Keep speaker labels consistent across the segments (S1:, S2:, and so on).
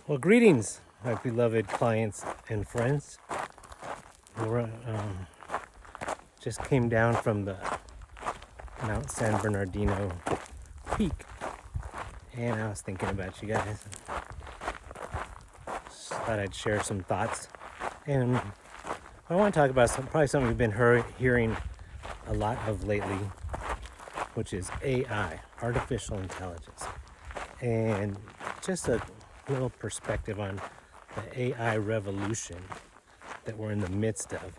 S1: Well, greetings, my beloved clients and friends. We just came down from the Mount San Bernardino peak, and I was thinking about you guys. Just thought I'd share some thoughts. And I want to talk about probably something we've been hearing a lot of lately, which is AI, artificial intelligence, and just a little perspective on the AI revolution that we're in the midst of,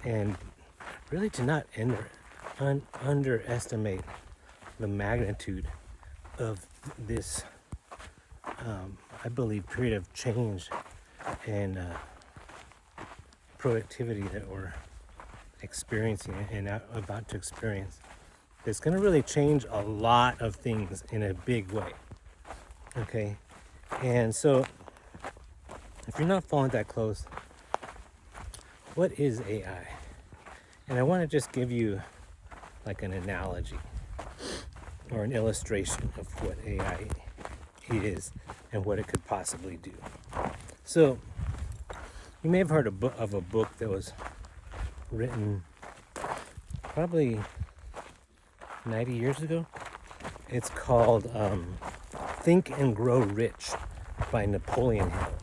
S1: and really to not underestimate the magnitude of this, I believe, period of change and productivity that we're experiencing and about to experience. It's going to really change a lot of things in a big way. Okay, and so if you're not following that close, what is AI? And I want to just give you like an analogy or an illustration of what AI is and what it could possibly do. So you may have heard of a book that was written probably 90 years ago. It's called Think and Grow Rich by Napoleon Hill.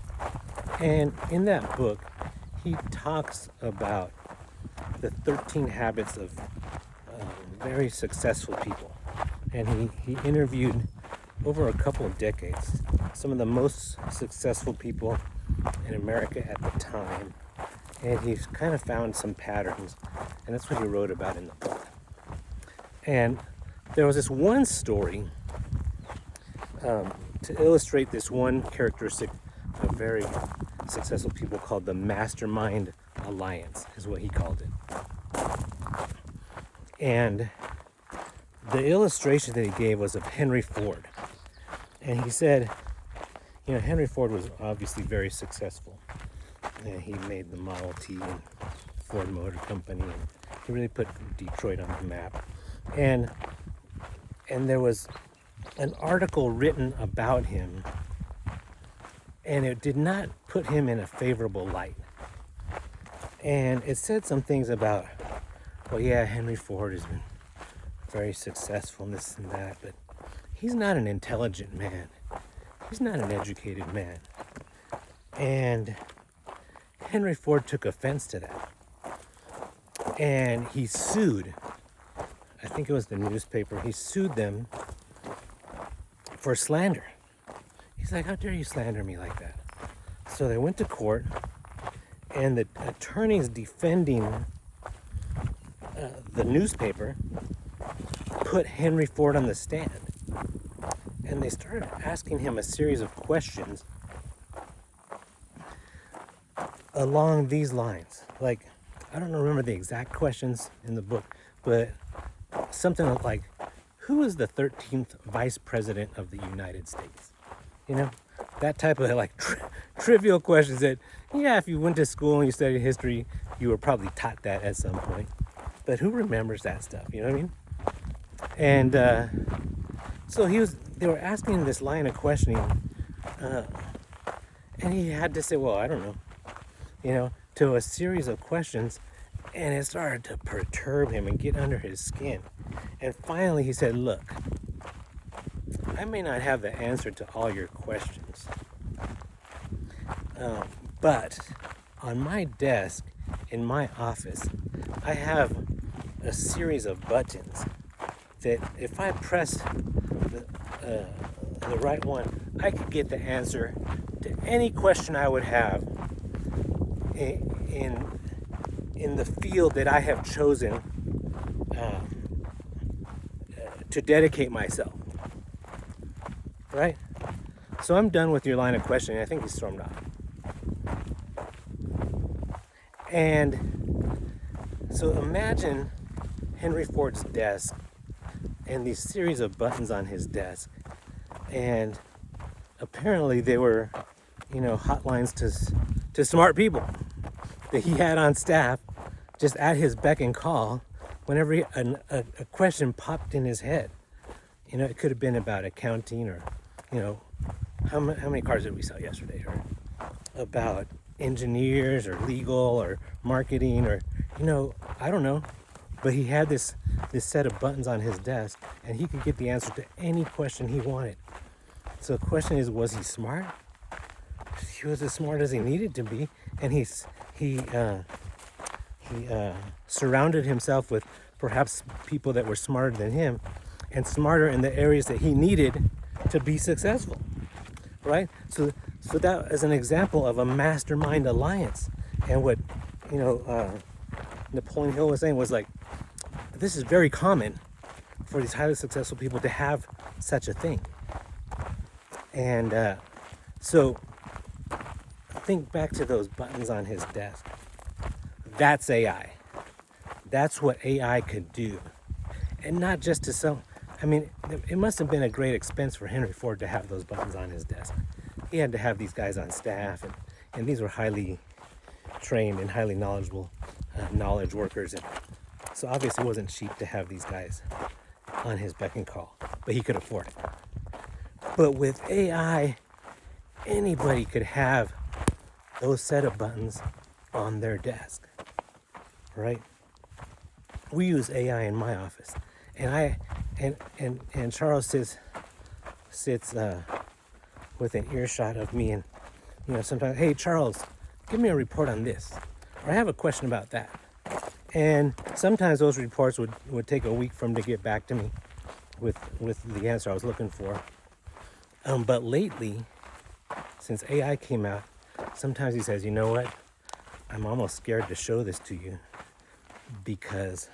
S1: And in that book, he talks about the 13 habits of very successful people. And he interviewed over a couple of decades some of the most successful people in America at the time. And he's kind of found some patterns. And that's what he wrote about in the book. And there was this one story to illustrate this one characteristic of very successful people called the Mastermind Alliance, is what he called it. And the illustration that he gave was of Henry Ford. And he said, you know, Henry Ford was obviously very successful. And he made the Model T and Ford Motor Company, and he really put Detroit on the map. And there was an article written about him, and it did not put him in a favorable light. And it said some things about, well, yeah, Henry Ford has been very successful and this and that, but he's not an intelligent man. He's not an educated man. And Henry Ford took offense to that. And he sued, I think it was the newspaper, he sued them for slander. He's like, how dare you slander me like that? So they went to court, and the attorneys defending the newspaper put Henry Ford on the stand. And they started asking him a series of questions along these lines. Like, I don't remember the exact questions in the book, but something like, who is the 13th vice president of the United States? You know, that type of like trivial questions that, yeah, if you went to school and you studied history, you were probably taught that at some point. But who remembers that stuff? You know what I mean? And so they were asking him this line of questioning, and he had to say, well, I don't know, you know, to a series of questions, and it started to perturb him and get under his skin. And finally he said, look, I may not have the answer to all your questions, but on my desk in my office, I have a series of buttons that if I press the right one, I could get the answer to any question I would have in the field that I have chosen to dedicate myself. Right? So I'm done with your line of questioning. I think he's stormed off. And so imagine Henry Ford's desk and these series of buttons on his desk. And apparently they were, you know, hotlines to smart people that he had on staff just at his beck and call whenever a question popped in his head. You know, it could have been about accounting or, you know, how many cars did we sell yesterday, or about engineers or legal or marketing, or I don't know, but he had this set of buttons on his desk, and he could get the answer to any question he wanted. So the question is, was he smart? He was as smart as he needed to be, and he surrounded himself with perhaps people that were smarter than him and smarter in the areas that he needed to be successful, right? So that is an example of a mastermind alliance. And what Napoleon Hill was saying was like, this is very common for these highly successful people to have such a thing. And so think back to those buttons on his desk. That's AI. That's what AI could do. And not just to sell. I mean, it must have been a great expense for Henry Ford to have those buttons on his desk. He had to have these guys on staff, and these were highly trained and highly knowledgeable knowledge workers. And so obviously it wasn't cheap to have these guys on his beck and call, but he could afford it. But with AI, anybody could have those set of buttons on their desk, right? We use AI in my office, and Charles sits within earshot of me, and sometimes, hey Charles, give me a report on this, or I have a question about that. And sometimes those reports would take a week for him to get back to me with the answer I was looking for. But lately, since AI came out, sometimes he says, you know what, I'm almost scared to show this to you because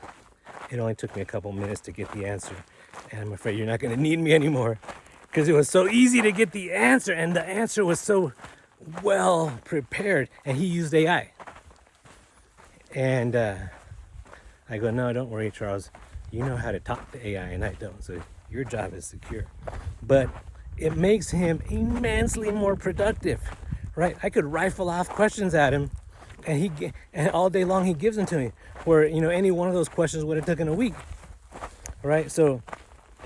S1: it only took me a couple minutes to get the answer, and I'm afraid you're not going to need me anymore, because it was so easy to get the answer, and the answer was so well prepared, and he used AI. And I go, no, don't worry, Charles. You know how to talk to AI, and I don't, so your job is secure. But it makes him immensely more productive, right? I could rifle off questions at him, and all day long he gives them to me, where any one of those questions would have taken a week, right? So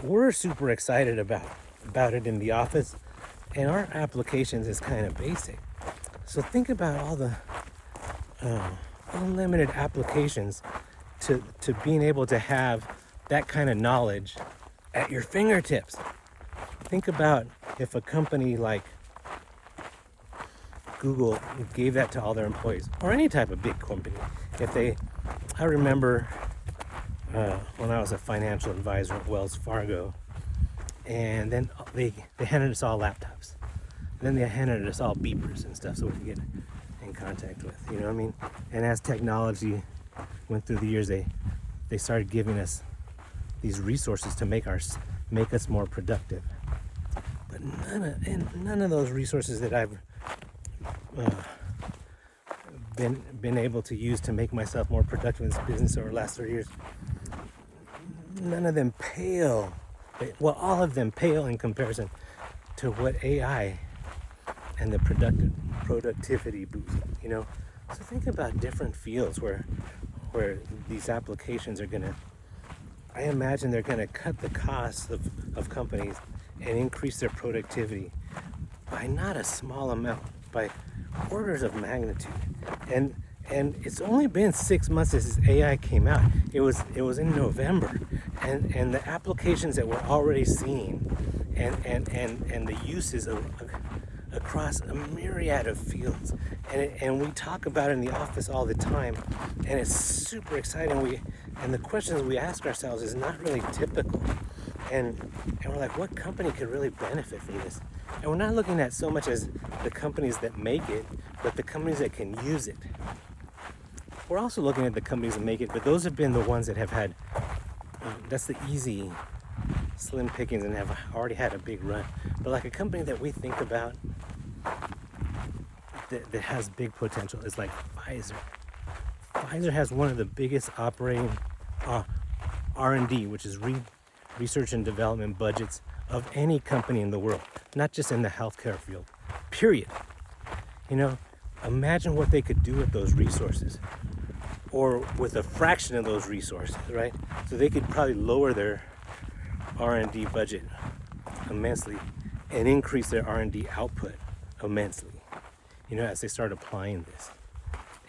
S1: we're super excited about it in the office, and our applications is kind of basic. So think about all the unlimited applications to being able to have that kind of knowledge at your fingertips. Think about if a company like Google gave that to all their employees, or any type of big company. I remember when I was a financial advisor at Wells Fargo, and then they handed us all laptops. Then they handed us all beepers and stuff so we could get in contact with, you know what I mean? And as technology went through the years, they started giving us these resources to make us more productive. But none of those resources that I've been able to use to make myself more productive in this business over the last 30 years, none of them pale. Well, all of them pale in comparison to what AI and the productivity boost, So think about different fields where these applications are I imagine they're gonna cut the costs of companies and increase their productivity by not a small amount, by orders of magnitude. And it's only been 6 months since AI came out. It was in November, and the applications that we're already seeing, and the uses across a myriad of fields, and we talk about it in the office all the time, and it's super exciting. And the questions we ask ourselves is not really typical, and we're like, what company could really benefit from this? And we're not looking at so much as the companies that make it, but the companies that can use it. We're also looking at the companies that make it, but those have been the ones that have had, that's the easy, slim pickings, and have already had a big run. But like a company that we think about that has big potential is like Pfizer. Pfizer has one of the biggest operating R&D, which is research and development budgets of any company in the world, not just in the healthcare field, period. Imagine what they could do with those resources, or with a fraction of those resources, right? So they could probably lower their R&D budget immensely and increase their R&D output immensely, as they start applying this.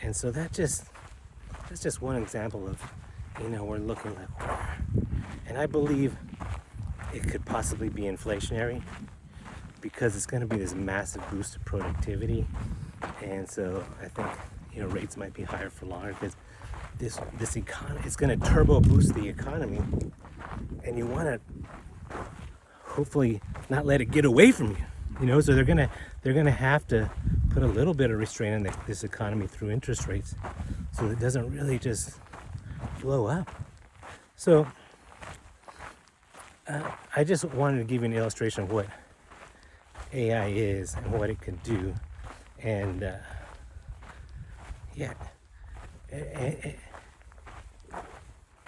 S1: And so that's just one example of, we're looking like, wow. And I believe it could possibly be inflationary because it's going to be this massive boost to productivity. And so I think, rates might be higher for longer because this economy, it's going to turbo boost the economy, and you want to hopefully not let it get away from you. So they're gonna have to put a little bit of restraint on this economy through interest rates, so it doesn't really just blow up. So I just wanted to give you an illustration of what AI is and what it can do, and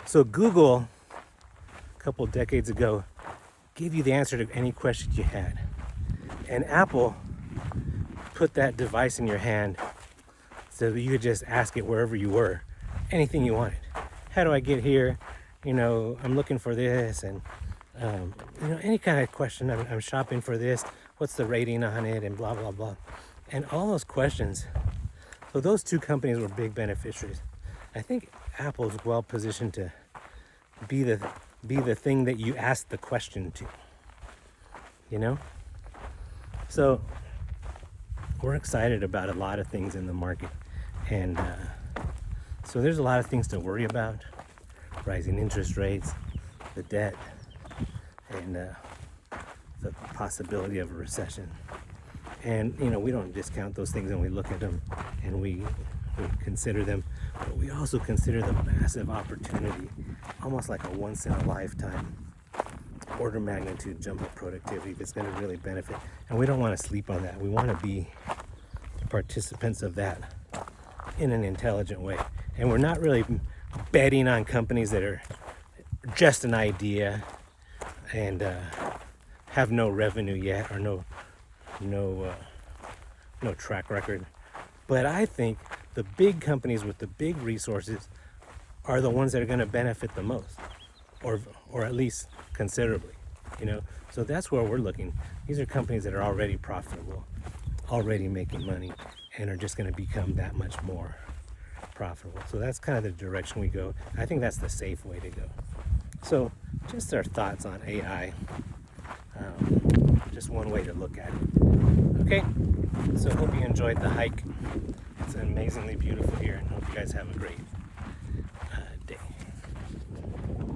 S1: so Google a couple decades ago gave you the answer to any question you had, and Apple put that device in your hand so that you could just ask it wherever you were, anything you wanted. How do I get here? I'm looking for this, and any kind of question. I'm shopping for this. What's the rating on it? And blah blah blah. And all those questions. So those two companies were big beneficiaries. I think Apple's well positioned to be the thing that you ask the question to. So we're excited about a lot of things in the market, and so there's a lot of things to worry about: rising interest rates, the debt, and the possibility of a recession. And we don't discount those things, and we look at them and we consider them, but we also consider the massive opportunity, almost like a once in a lifetime order magnitude jump of productivity that's going to really benefit. And we don't want to sleep on that. We want to be participants of that in an intelligent way. And we're not really betting on companies that are just an idea and have no revenue yet, or no track record. But I think the big companies with the big resources are the ones that are going to benefit the most, or at least considerably. So that's where we're looking. These are companies that are already profitable, already making money, and are just going to become that much more profitable. So that's kind of the direction we go. I think that's the safe way to go. So just our thoughts on AI. Just one way to look at it. Okay, so hope you enjoyed the hike. It's amazingly beautiful here, and hope you guys have a great